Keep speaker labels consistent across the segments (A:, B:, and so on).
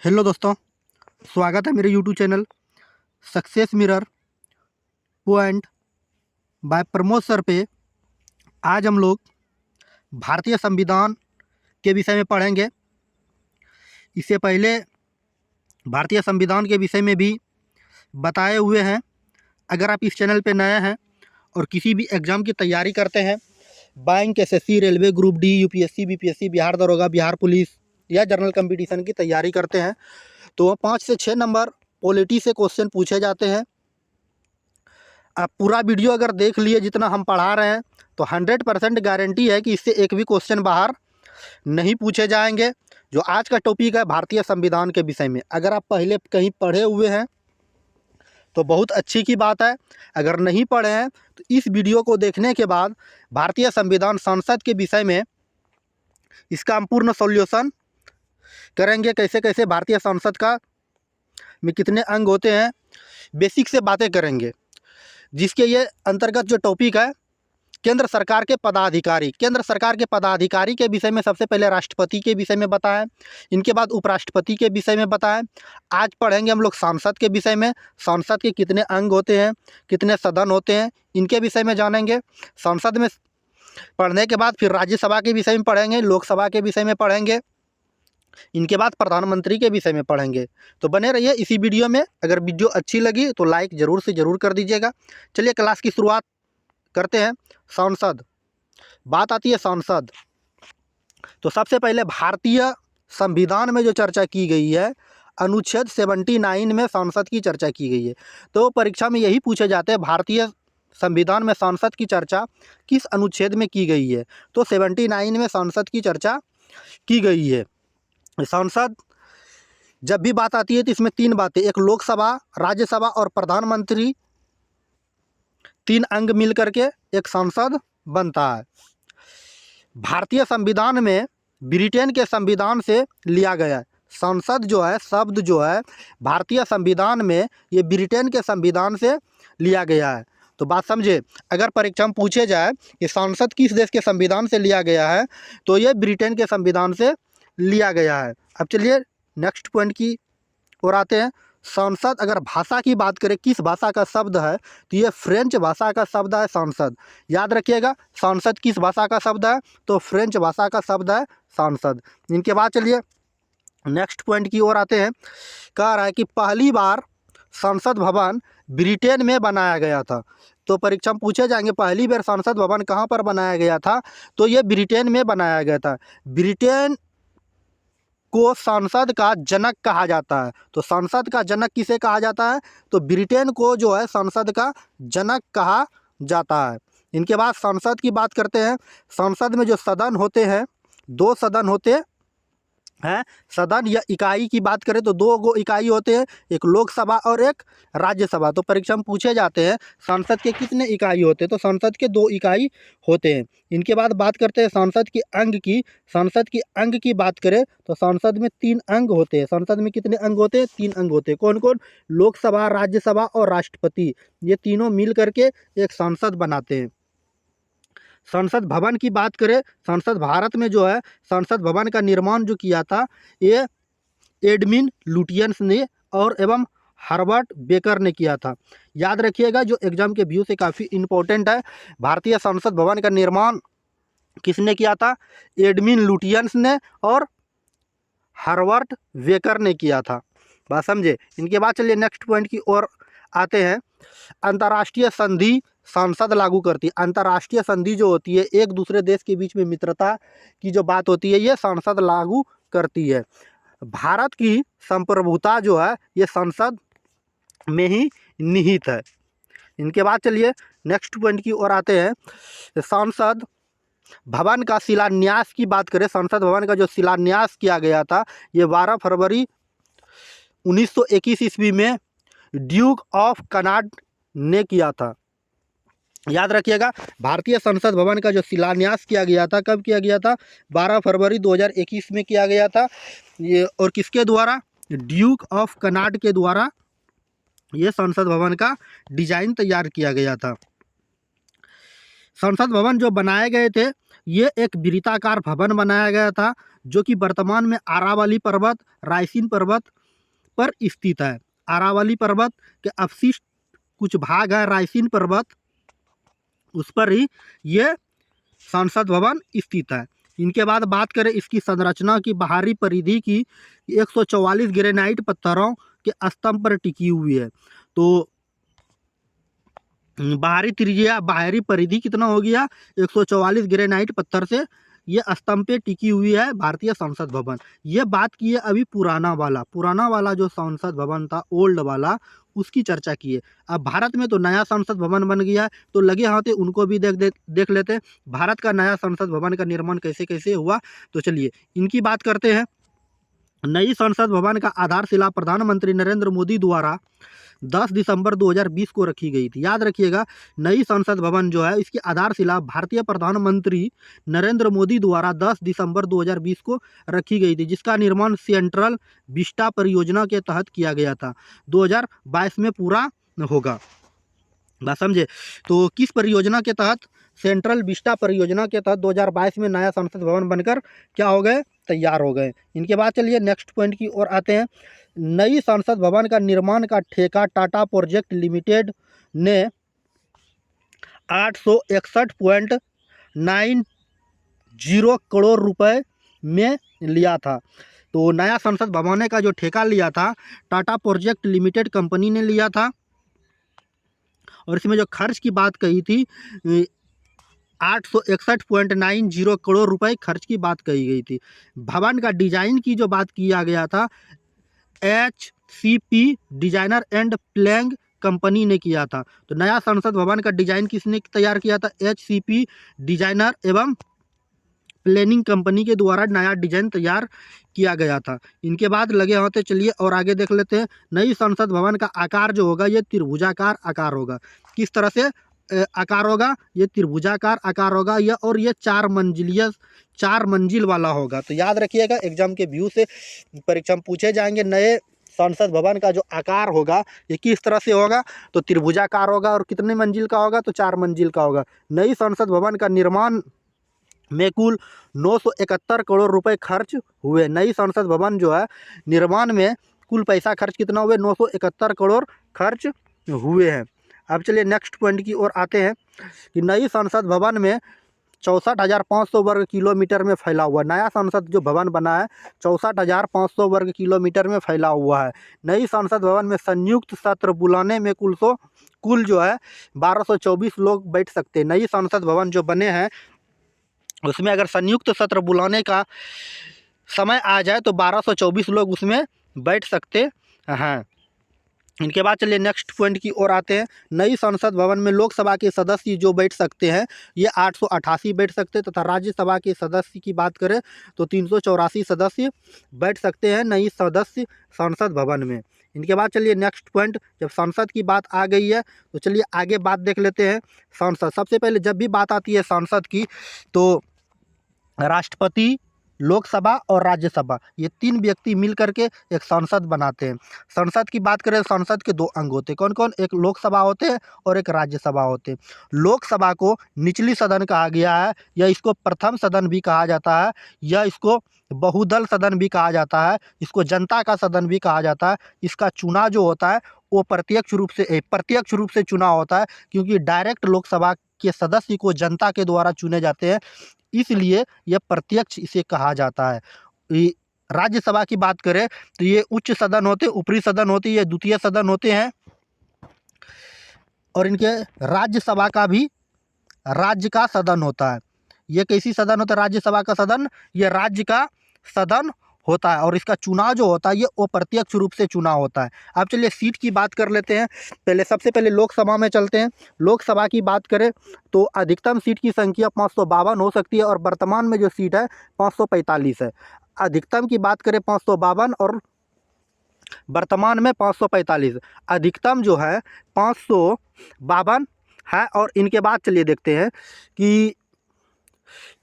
A: Hello दोस्तों, स्वागत है मेरे YouTube channel success mirror point by Pramod sir पे। आज हम लोग भारतीय संविधान के विषय में पढ़ेंगे। इससे पहले भारतीय संविधान के विषय में भी बताए हुए हैं। अगर आप इस चैनल पे नए हैं और किसी भी एग्ज़ाम की तैयारी करते हैं, bank, SSC, railway, group D, UPSC, BPSC, Bihar दरोगा, बिहार पुलिस या जनरल कंपटीशन की तैयारी करते हैं, तो 5 से 6 नंबर पॉलिटी से क्वेश्चन पूछे जाते हैं। आप पूरा वीडियो अगर देख लिए जितना हम पढ़ा रहे हैं, तो 100% गारंटी है कि इससे एक भी क्वेश्चन बाहर नहीं पूछे जाएंगे। जो आज का टॉपिक है भारतीय संविधान के विषय में, अगर आप पहले कहीं पढ़े हुए हैं तो बहुत अच्छी की बात है। अगर नहीं पढ़े हैं तो इस वीडियो को देखने के बाद भारतीय संविधान संसद के विषय में इसका हम पूर्ण सॉल्यूशन करेंगे। कैसे कैसे भारतीय संसद का में कितने अंग होते हैं, बेसिक से बातें करेंगे। जिसके ये अंतर्गत जो टॉपिक है केंद्र सरकार के पदाधिकारी, केंद्र सरकार के पदाधिकारी के विषय में सबसे पहले राष्ट्रपति के विषय में बताएं, इनके बाद उपराष्ट्रपति के विषय में बताएं। आज पढ़ेंगे हम लोग सांसद के विषय में, सांसद के कितने अंग होते हैं, कितने सदन होते हैं, इनके विषय में जानेंगे। संसद में पढ़ने के बाद फिर राज्यसभा के विषय में पढ़ेंगे, लोकसभा के विषय में पढ़ेंगे, इनके बाद प्रधानमंत्री के विषय में पढ़ेंगे। तो बने रहिए इसी वीडियो में। अगर वीडियो अच्छी लगी तो लाइक ज़रूर से ज़रूर कर दीजिएगा। चलिए क्लास की शुरुआत करते हैं। संसद, बात आती है संसद, तो सबसे पहले भारतीय संविधान में जो चर्चा की गई है, अनुच्छेद 79 में संसद की चर्चा की गई है। तो परीक्षा में यही पूछे जाते हैं भारतीय संविधान में संसद की चर्चा किस अनुच्छेद में की गई है। तो 79 में संसद की चर्चा की गई है। संसद जब भी बात आती है तो इसमें 3 बातें, एक लोकसभा, राज्यसभा और प्रधानमंत्री, 3 अंग मिल करके एक संसद बनता है। भारतीय संविधान में ब्रिटेन के संविधान से लिया गया है। संसद जो है, शब्द जो है भारतीय संविधान में, ये ब्रिटेन के संविधान से लिया गया है। तो बात समझे, अगर परीक्षा में पूछे जाए कि संसद किस देश के संविधान से लिया गया है, तो ये ब्रिटेन के संविधान से लिया गया है। अब चलिए नेक्स्ट पॉइंट की ओर आते हैं। संसद, अगर भाषा की बात करें किस भाषा का शब्द है, तो ये फ्रेंच भाषा का शब्द है संसद। याद रखिएगा, संसद किस भाषा का शब्द है, तो फ्रेंच भाषा का शब्द है संसद। इनके बाद चलिए नेक्स्ट पॉइंट की ओर आते हैं। कह रहा है कि पहली बार संसद भवन ब्रिटेन में बनाया गया था। तो परीक्षा में पूछे जाएंगे पहली बार संसद भवन कहाँ पर बनाया गया था, तो ये ब्रिटेन में बनाया गया था। ब्रिटेन को संसद का जनक कहा जाता है। तो संसद का जनक किसे कहा जाता है, तो ब्रिटेन को जो है संसद का जनक कहा जाता है। इनके बाद संसद की बात करते हैं। संसद में जो सदन होते हैं, 2 सदन होते हैं। सदन या इकाई की बात करें तो 2 गो इकाई होते हैं, एक लोकसभा और एक राज्यसभा। तो परीक्षा में पूछे जाते हैं संसद के कितने इकाई होते हैं, तो संसद के 2 इकाई होते हैं। इनके बाद बात करते हैं संसद के अंग की। संसद के अंग की बात करें तो संसद में 3 अंग होते हैं। संसद में कितने अंग होते हैं, 3 अंग होते हैं। कौन कौन, लोकसभा, राज्यसभा और राष्ट्रपति, ये तीनों मिल करके एक संसद बनाते हैं। संसद भवन की बात करें, संसद भारत में जो है संसद भवन का निर्माण जो किया था, ये एडमिन लुटियंस ने और एवं हार्वर्ड बेकर ने किया था। याद रखिएगा, जो एग्जाम के व्यू से काफ़ी इम्पोर्टेंट है। भारतीय संसद भवन का निर्माण किसने किया था, एडमिन लुटियंस ने और हार्वर्ड बेकर ने किया था। बात समझे। इनके बाद चलिए नेक्स्ट पॉइंट की ओर आते हैं। अंतर्राष्ट्रीय संधि संसद लागू करती है। अंतर्राष्ट्रीय संधि जो होती है, एक दूसरे देश के बीच में मित्रता की जो बात होती है, ये संसद लागू करती है। भारत की संप्रभुता जो है ये संसद में ही निहित है। इनके बाद चलिए नेक्स्ट पॉइंट की ओर आते हैं। संसद भवन का शिलान्यास की बात करें, संसद भवन का जो शिलान्यास किया गया था, ये 12 फरवरी 1921 ईस्वी में ड्यूक ऑफ कनाड ने किया था। याद रखिएगा, भारतीय संसद भवन का जो शिलान्यास किया गया था, कब किया गया था, 12 फरवरी 2021 में किया गया था। ये और किसके द्वारा, ड्यूक ऑफ कनाड के द्वारा ये संसद भवन का डिजाइन तैयार किया गया था। संसद भवन जो बनाए गए थे, ये एक वृत्ताकार भवन बनाया गया था जो कि वर्तमान में अरावली पर्वत, रायसीन पर्वत पर स्थित है। अरावली पर्वत के अवशिष्ट कुछ भाग है रायसीन पर्वत, उस पर ही ये संसद भवन स्थित है। इनके बाद बात करें इसकी संरचना की, बाहरी परिधि की 144 ग्रेनाइट पत्थरों के स्तंभ पर टिकी हुई है। तो बाहरी परिधि कितना हो गया, 144 ग्रेनाइट पत्थर से ये स्तंभ पे टिकी हुई है भारतीय संसद भवन। ये बात की है अभी पुराना वाला जो संसद भवन था, ओल्ड वाला, उसकी चर्चा की है। अब भारत में तो नया संसद भवन बन गया है, तो लगे हाथे उनको भी देख लेते भारत का नया संसद भवन का निर्माण कैसे कैसे हुआ। तो चलिए इनकी बात करते हैं। नई संसद भवन का आधारशिला प्रधानमंत्री नरेंद्र मोदी द्वारा 10 दिसंबर 2020 को रखी गई थी। याद रखिएगा, नई संसद भवन जो है इसकी आधारशिला भारतीय प्रधानमंत्री नरेंद्र मोदी द्वारा 10 दिसंबर 2020 को रखी गई थी, जिसका निर्माण सेंट्रल विस्टा परियोजना के तहत किया गया था। 2022 में पूरा होगा। बात समझे? तो किस परियोजना के तहत? सेंट्रल विस्टा परियोजना के तहत 2022 में नया संसद भवन बनकर क्या हो गए, तैयार हो गए। इनके बाद चलिए नेक्स्ट पॉइंट की ओर आते हैं। नई संसद भवन का निर्माण का ठेका टाटा प्रोजेक्ट लिमिटेड ने 861.90 करोड़ रुपए में लिया था। तो नया संसद भवन का जो ठेका लिया था टाटा प्रोजेक्ट लिमिटेड कंपनी ने लिया था, और इसमें जो खर्च की बात कही थी 861.90 करोड़ रुपए खर्च की बात कही गई थी। भवन का डिजाइन की जो बात किया गया था HCP designer and Planck company ने किया था। तो नया संसद भवन का डिजाइन किसने तैयार किया था? HCP डिजाइनर एवं प्लानिंग कंपनी के द्वारा नया डिजाइन तैयार किया गया था। इनके बाद लगे होते, चलिए और आगे देख लेते हैं। नई संसद भवन का आकार जो होगा ये त्रिभुजाकार आकार होगा। किस तरह से आकार होगा? ये त्रिभुजाकार आकार होगा यह, और ये 4 मंजिल वाला होगा। तो याद रखिएगा, एग्जाम के व्यू से परीक्षा में पूछे जाएंगे नए संसद भवन का जो आकार होगा ये किस तरह से होगा, तो त्रिभुजाकार होगा। और कितने मंजिल का होगा? तो 4 मंजिल का होगा। नई संसद भवन का निर्माण में कुल 971 करोड़ रुपए खर्च हुए। नई संसद भवन जो है निर्माण में कुल पैसा खर्च कितना हुए? 971 करोड़ खर्च हुए हैं। अब चलिए नेक्स्ट पॉइंट की ओर आते हैं कि नई संसद भवन में 64,500 वर्ग किलोमीटर में फैला हुआ। नया संसद जो भवन बना है 64,500 वर्ग किलोमीटर में फैला हुआ है। नई संसद भवन में संयुक्त सत्र बुलाने में कुल जो है 1224 लोग बैठ सकते हैं। नई संसद भवन जो बने हैं उसमें अगर संयुक्त सत्र बुलाने का समय आ जाए तो 1224 लोग उसमें बैठ सकते हैं। इनके बाद चलिए नेक्स्ट पॉइंट की ओर आते हैं। नई संसद भवन में लोकसभा के सदस्य जो बैठ सकते हैं ये 888 बैठ सकते हैं, तथा राज्यसभा के सदस्य की बात करें तो 384 सदस्य बैठ सकते हैं नई सदस्य संसद भवन में। इनके बाद चलिए नेक्स्ट पॉइंट, जब संसद की बात आ गई है तो चलिए आगे बात देख लेते हैं। संसद, सबसे पहले जब भी बात आती है संसद की तो राष्ट्रपति, लोकसभा और राज्यसभा, ये 3 व्यक्ति मिल करके एक संसद बनाते हैं। संसद की बात करें, संसद के 2 अंग होते हैं। कौन कौन? एक लोकसभा होते हैं और एक राज्यसभा होते हैं। लोकसभा को निचली सदन कहा गया है, या इसको प्रथम सदन भी कहा जाता है, या इसको बहुदल सदन भी कहा जाता है, इसको जनता का सदन भी कहा जाता है। इसका चुनाव जो होता है वो प्रत्यक्ष रूप से चुनाव होता है, क्योंकि डायरेक्ट लोकसभा के सदस्य को जनता के द्वारा चुने जाते हैं, इसलिए यह प्रत्यक्ष इसे कहा जाता है। राज्यसभा की बात करें तो ये उच्च सदन होते, ऊपरी सदन होती है, ये द्वितीय सदन होते हैं। और इनके राज्यसभा का भी राज्य का सदन होता है। ये कैसी सदन होता है? राज्यसभा का सदन, ये राज्य का सदन होता है। और इसका चुनाव जो होता है ये अप्रत्यक्ष रूप से चुनाव होता है। अब चलिए सीट की बात कर लेते हैं। सबसे पहले लोकसभा में चलते हैं। लोकसभा की बात करें तो अधिकतम सीट की संख्या 552 हो सकती है, और वर्तमान में जो सीट है 545 है। अधिकतम की बात करें 552 और वर्तमान में 545। अधिकतम जो है 552 है। और इनके बाद चलिए देखते हैं कि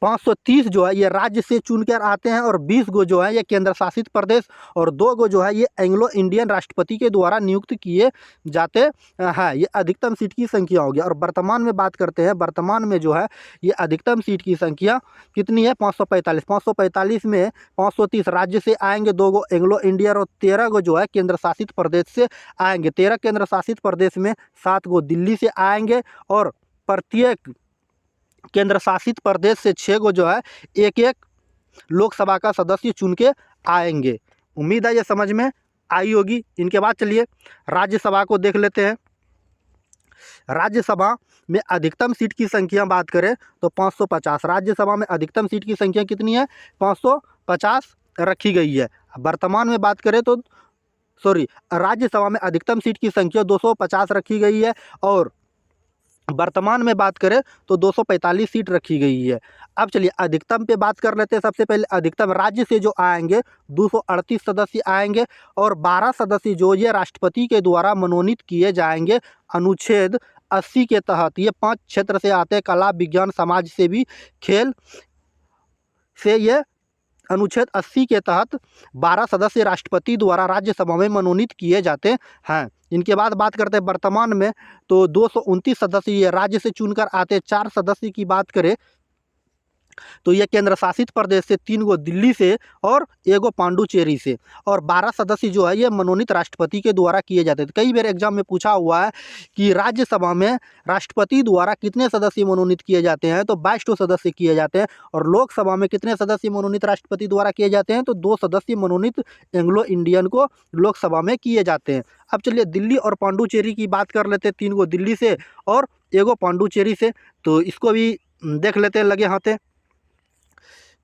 A: 530 जो है ये राज्य से चुनकर आते हैं और 20 गो जो है ये केंद्र शासित प्रदेश और 2 गो जो है ये एंग्लो इंडियन राष्ट्रपति के द्वारा नियुक्त किए जाते हैं। ये अधिकतम सीट की संख्या होगी। और वर्तमान में बात करते हैं, वर्तमान में जो है ये अधिकतम सीट की संख्या कितनी है? 545। 545 में 530 राज्य से आएंगे, 2 गो एंग्लो इंडियन और 13 गो जो है केंद्र शासित प्रदेश से आएंगे। 13 केंद्र शासित प्रदेश में 7 गो दिल्ली से आएंगे और प्रत्येक केंद्र शासित प्रदेश से 6 गो जो है एक एक लोकसभा का सदस्य चुन के आएंगे। उम्मीद है ये समझ में आई होगी। इनके बाद चलिए राज्यसभा को देख लेते हैं। राज्यसभा में अधिकतम सीट की संख्या बात करें तो 550। राज्यसभा में अधिकतम सीट की संख्या कितनी है? 550 रखी गई है। वर्तमान में बात करें तो राज्यसभा में अधिकतम सीट की संख्या 250 रखी गई है और वर्तमान में बात करें तो 245 सीट रखी गई है। अब चलिए अधिकतम पे बात कर लेते हैं। सबसे पहले अधिकतम राज्य से जो आएंगे 238 सदस्य आएंगे और 12 सदस्य जो ये राष्ट्रपति के द्वारा मनोनीत किए जाएंगे अनुच्छेद 80 के तहत। ये 5 क्षेत्र से आते हैं, कला, विज्ञान, समाज से भी, खेल से। ये अनुच्छेद 80 के तहत 12 सदस्य राष्ट्रपति द्वारा राज्यसभा में मनोनीत किए जाते हैं। इनके बाद बात करते हैं वर्तमान में तो 229 सदस्य ये राज्य से चुनकर आते हैं। 4 सदस्य की बात करें तो ये केंद्र शासित प्रदेश से, 3 गो दिल्ली से और 1 गो पांडुचेरी से और 12 सदस्य जो है ये मनोनीत राष्ट्रपति के द्वारा किए जाते हैं। कई बार एग्जाम में पूछा हुआ है कि राज्यसभा में राष्ट्रपति द्वारा कितने सदस्य मनोनीत किए जाते हैं, तो 22 सदस्य किए जाते हैं। और लोकसभा में कितने सदस्य मनोनीत राष्ट्रपति द्वारा किए जाते हैं, तो 2 सदस्य मनोनीत एंग्लो इंडियन को लोकसभा में किए जाते हैं। अब चलिए दिल्ली और पांडुचेरी की बात कर लेते हैं। 3 गो दिल्ली से और 1 गो पांडुचेरी से, तो इसको भी देख लेते हैं लगे हाथे।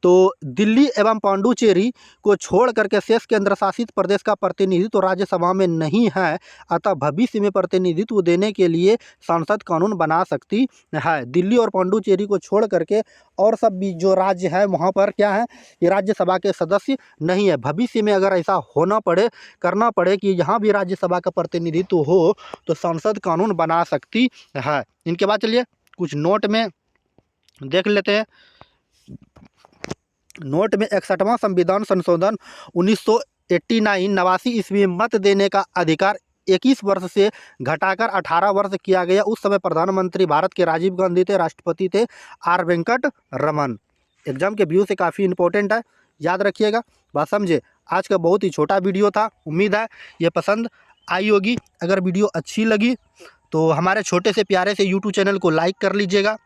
A: तो दिल्ली एवं पांडुचेरी को छोड़ करके शेष केंद्र शासित प्रदेश का प्रतिनिधित्व राज्यसभा में नहीं है, अतः भविष्य में प्रतिनिधित्व देने के लिए संसद कानून बना सकती है। दिल्ली और पांडुचेरी को छोड़ करके और सब भी जो राज्य है वहाँ पर क्या है कि राज्यसभा के सदस्य नहीं है। भविष्य में अगर ऐसा होना पड़े, करना पड़े कि यहाँ भी राज्यसभा का प्रतिनिधित्व हो तो संसद कानून बना सकती है। इनके बाद चलिए कुछ नोट में देख लेते हैं। नोट में 61वां संविधान संशोधन 1989 89 ईस्वी में मत देने का अधिकार 21 वर्ष से घटाकर 18 वर्ष किया गया। उस समय प्रधानमंत्री भारत के राजीव गांधी थे, राष्ट्रपति थे आर वेंकट रमन। एग्जाम के व्यू से काफ़ी इंपॉर्टेंट है, याद रखिएगा। बात समझे। आज का बहुत ही छोटा वीडियो था, उम्मीद है ये पसंद आई होगी। अगर वीडियो अच्छी लगी तो हमारे छोटे से प्यारे से यूट्यूब चैनल को लाइक कर लीजिएगा।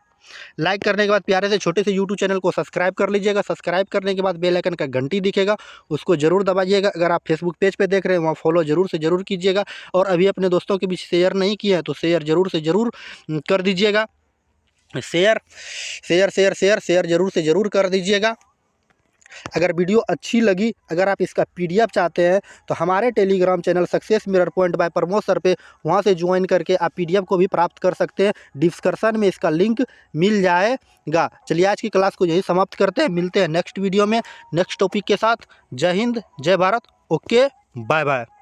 A: लाइक करने के बाद प्यारे से छोटे से यूट्यूब चैनल को सब्सक्राइब कर लीजिएगा। सब्सक्राइब करने के बाद बेल आइकन का घंटी दिखेगा, उसको जरूर दबाइएगा। अगर आप फेसबुक पेज पे देख रहे हैं वहाँ फॉलो जरूर से ज़रूर कीजिएगा और अभी अपने दोस्तों के बीच शेयर नहीं किया है तो शेयर जरूर से ज़रूर कर दीजिएगा। शेयर जरूर से ज़रूर कर दीजिएगा। अगर वीडियो अच्छी लगी, अगर आप इसका PDF चाहते हैं तो हमारे Telegram channel success mirror point by Pramod sir पे वहाँ से ज्वाइन करके आप PDF को भी प्राप्त कर सकते हैं। डिस्क्रिप्शन में इसका लिंक मिल जाएगा। चलिए आज की क्लास को यही समाप्त करते हैं, मिलते हैं नेक्स्ट वीडियो में नेक्स्ट टॉपिक के साथ। जय हिंद, जय भारत। Okay, bye bye.